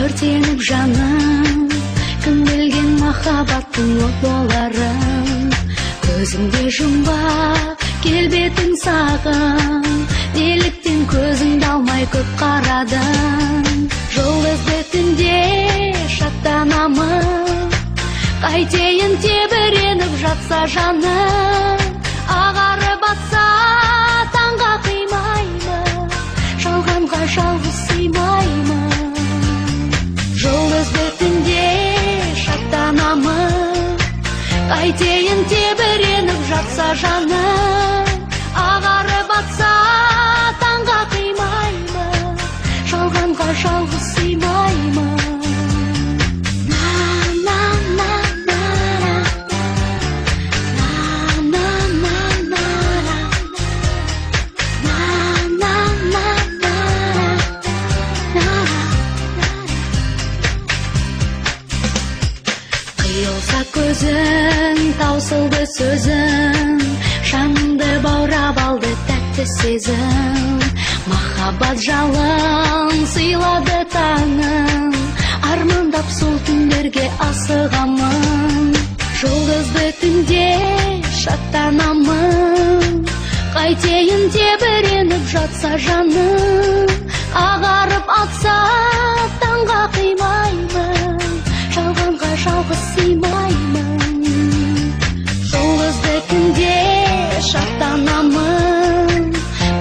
өртеніп жаным, кім білген махаббаттың от боларын. Көзіңде жұмбақ келбетің сағым, неліктен көзіңді алмай көп қарадың. Жұлдызды түнде шаттанамын, қайтейін тебіреніп жатса жаным. Ағарып атса таңға қимаймын, жалғанға жалғыз сыймаймын. Жұлдызды түнде шаттанамын, қайтейін тебіреніп жатса жаным. Ағарып атса таңға қимаймын, жалғанға жалғыз сыймаймын. Қиылса көзің, таусылды сөзің, жанымды баурап алды тәтті сезім. Махаббат жалын сыйлады таңым, армандап сол түндерге асығамын. Жұлдызды түнде шаттанамын, қайтейін тебіреніп жатса жаным. Ағарып атса таңға қимаймын, жалғанға жалғыз сыймаймын. Жұлдызды түнде шаттанамын,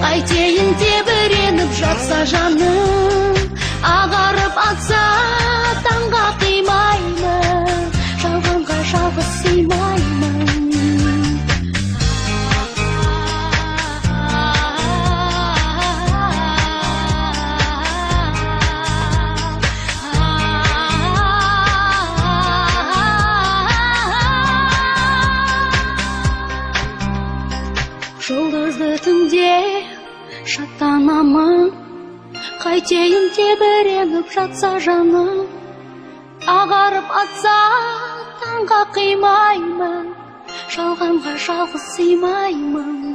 қайтейін тебіреніп жатса жаным. Ағарып атса таңға қимаймын, жалғанға жалғыз сыймаймын. Жұлдызды түнде шаттанамын, қайтейін тебіреніп жатса жаным. Ағарып атса таңға қимаймын, жалғанға жалғыз сыймаймын.